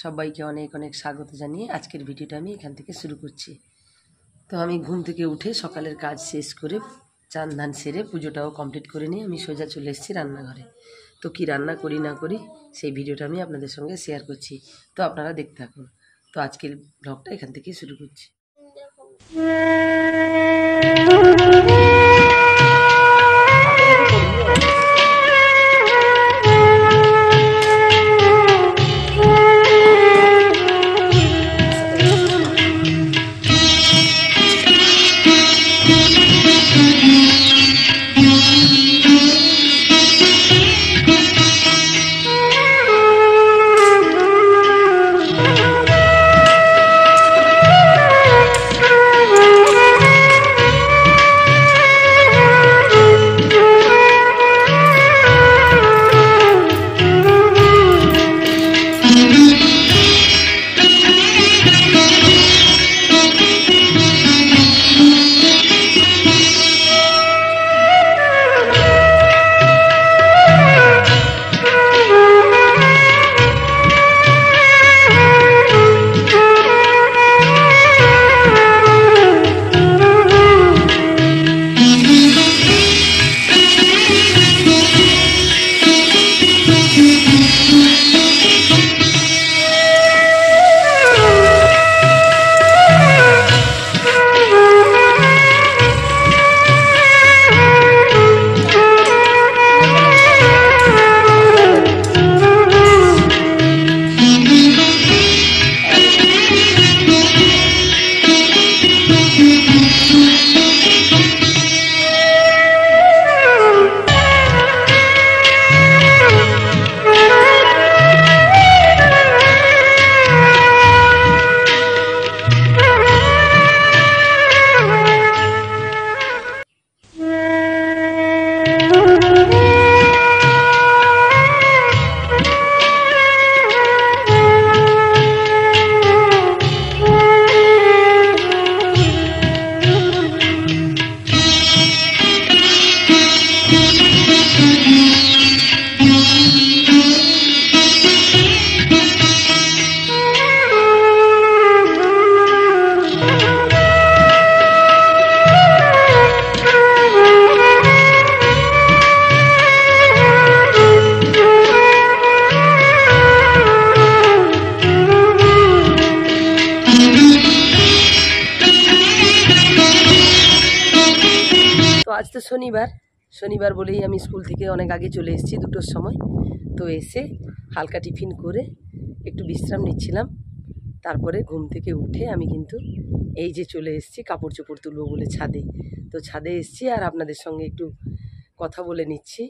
সবাইকে অনেক অনেক স্বাগত জানিয়ে আজকের ভিডিওটা আমি এখান থেকে শুরু করছি। তো আমি ঘুম থেকে উঠে সকালের কাজ শেষ করে চান ধান সেরে পুজোটাও কমপ্লিট করে নিয়ে আমি সোজা চলে এসেছি রান্নাঘরে। তো কি রান্না করি না করি সেই ভিডিওটা আমি আপনাদের সঙ্গে শেয়ার করছি, তো আপনারা দেখতে থাকুন। তো আজকের ব্লগটা এখান থেকেই শুরু করছি। আজ তো শনিবার বলেই আমি স্কুল থেকে অনেক আগে চলে এসেছি, 2টোর সময়। তো এসে হালকা টিফিন করে একটু বিশ্রাম নিচ্ছিলাম। তারপরে ঘুম থেকে উঠে আমি কিন্তু এই যে চলে এসেছি কাপড় চোপড় তুলবো বলে ছাদে। তো ছাদে এসেছি আর আপনাদের সঙ্গে একটু কথা বলে নিচ্ছি।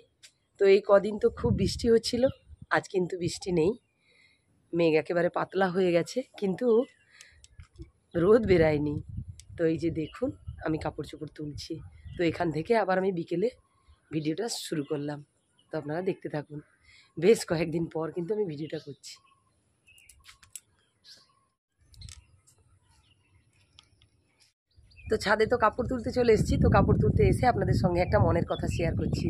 তো এই কদিন তো খুব বৃষ্টি হচ্ছিল, আজ কিন্তু বৃষ্টি নেই, মেঘ একেবারে পাতলা হয়ে গেছে, কিন্তু রোদ বেরায়নি। তো এই যে দেখুন আমি কাপড় চোপড় তুলছি। তো এখান থেকে আবার আমি বিকেলে ভিডিওটা শুরু করলাম, তো আপনারা দেখতে থাকুন। বেশ কয়েকদিন পর কিন্তু আমি ভিডিওটা করছি। তো ছাদে তো কাপড় তুলতে চলে এসেছি। তো কাপড় তুলতে এসে আপনাদের সঙ্গে একটা মনের কথা শেয়ার করছি।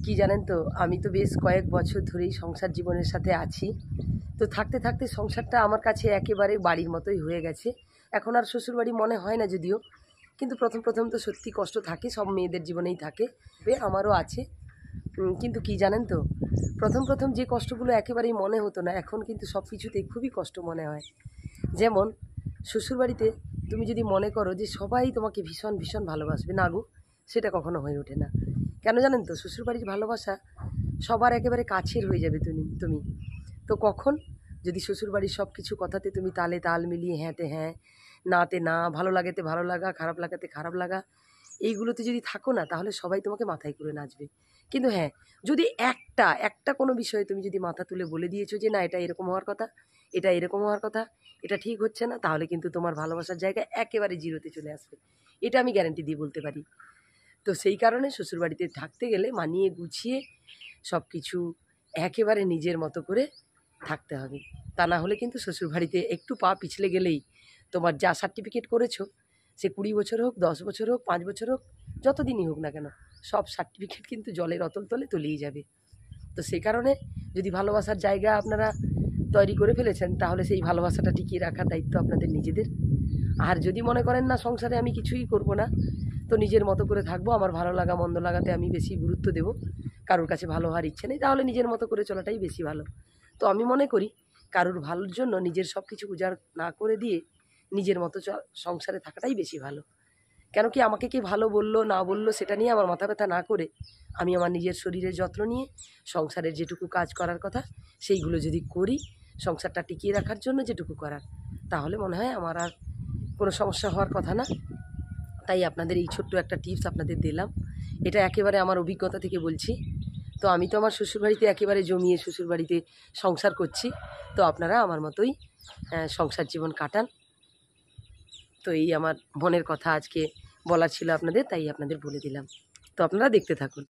কি জানেন তো, আমি তো বেশ কয়েক বছর ধরেই সংসার জীবনের সাথে আছি। তো থাকতে থাকতে সংসারটা আমার কাছে একেবারে বাড়ির মতোই হয়ে গেছে। এখন আর শ্বশুরবাড়ি মনে হয় না যদিও, কিন্তু প্রথম প্রথম তো সত্যি কষ্ট থাকে, সব মেয়েদের জীবনেই থাকে, আমারও আছে। কিন্তু কি জানেন তো, প্রথম প্রথম যে কষ্টগুলো একেবারেই মনে হতো না, এখন কিন্তু সব কিছুতেই খুবই কষ্ট মনে হয়। যেমন শ্বশুরবাড়িতে তুমি যদি মনে করো যে সবাই তোমাকে ভীষণ ভীষণ ভালোবাসবে, না গো, সেটা কখনো হয়ে ওঠে না। কেন জানেন তো, শ্বশুরবাড়ির ভালোবাসা সবার একেবারে কাছের হয়ে যাবে তুমি। তো কখন যদি শ্বশুরবাড়ির সব কিছু কথাতে তুমি তালে তাল মিলিয়ে হ্যাঁতে হ্যাঁ, নাতে না, ভালো লাগাতে ভালো লাগা, খারাপ লাগাতে খারাপ লাগা, এইগুলোতে যদি থাকো না, তাহলে সবাই তোমাকে মাথায় করে নাচবে। কিন্তু হ্যাঁ, যদি একটা কোনো বিষয়ে তুমি যদি মাথা তুলে বলে দিয়েছো যে না, এটা এরকম হওয়ার কথা, এটা এরকম হওয়ার কথা, এটা ঠিক হচ্ছে না, তাহলে কিন্তু তোমার ভালোবাসার জায়গা একেবারে জিরোতে চলে আসবে। এটা আমি গ্যারান্টি দিয়ে বলতে পারি। তো সেই কারণে শ্বশুরবাড়িতে থাকতে গেলে মানিয়ে গুছিয়ে সব কিছু একেবারে নিজের মতো করে থাকতে হবে। তা না হলে কিন্তু শ্বশুরবাড়িতে একটু পা পিছলে গেলেই তোমার যা সার্টিফিকেট করেছো, সে 20 বছর হোক, 10 বছর হোক, 5 বছর হোক, যতদিনই হোক না কেন, সব সার্টিফিকেট কিন্তু জলের অতল তলে তলিয়ে যাবে। তো সেই কারণে যদি ভালোবাসার জায়গা আপনারা তৈরি করে ফেলেছেন, তাহলে সেই ভালোবাসাটা টিকিয়ে রাখার দায়িত্ব আপনাদের নিজেদের। আর যদি মনে করেন না সংসারে আমি কিছুই করব না, তো নিজের মতো করে থাকবো, আমার ভালো লাগা মন্দ লাগাতে আমি বেশি গুরুত্ব দেব, কারোর কাছে ভালো হওয়ার ইচ্ছে নেই, তাহলে নিজের মতো করে চলাটাই বেশি ভালো। তো আমি মনে করি কারোর ভালোর জন্য নিজের সব কিছু উজাড় না করে দিয়ে নিজের মতো সংসারে থাকাটাই বেশি ভালো। কেন কি আমাকে কে ভালো বললো না বললো সেটা নিয়ে আমার মাথা ব্যথা না করে আমি আমার নিজের শরীরের যত্ন নিয়ে সংসারের যেটুকু কাজ করার কথা সেইগুলো যদি করি, সংসারটা টিকিয়ে রাখার জন্য যেটুকু করার, তাহলে মনে হয় আমার আর কোনো সমস্যা হওয়ার কথা না। তাই আপনাদের এই ছোট্ট একটা টিপস আপনাদের দিলাম, এটা একেবারে আমার অভিজ্ঞতা থেকে বলছি। তো আমি তো আমার শ্বশুরবাড়িতে একেবারে জমিয়ে শ্বশুরবাড়িতে সংসার করছি, তো আপনারা আমার মতোই সংসার জীবন কাটান। তো এই আমার মনের কথা আজকে বলার ছিল আপনাদের, তাই আপনাদের বলে দিলাম। তো আপনারা দেখতে থাকুন।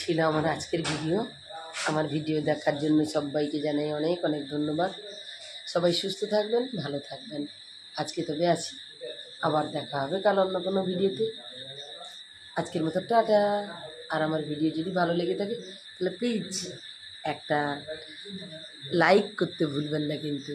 ছিল আমার আজকের ভিডিও। আমার ভিডিও দেখার জন্য সবাইকে জানাই অনেক অনেক ধন্যবাদ। সবাই সুস্থ থাকবেন, ভালো থাকবেন। আজকে তবে আসি, আবার দেখা হবে কাল অন্য কোনো ভিডিওতে। আজকের মতো টাটা। আর আমার ভিডিও যদি ভালো লেগে থাকে তাহলে প্লিজ একটা লাইক করতে ভুলবেন না কিন্তু।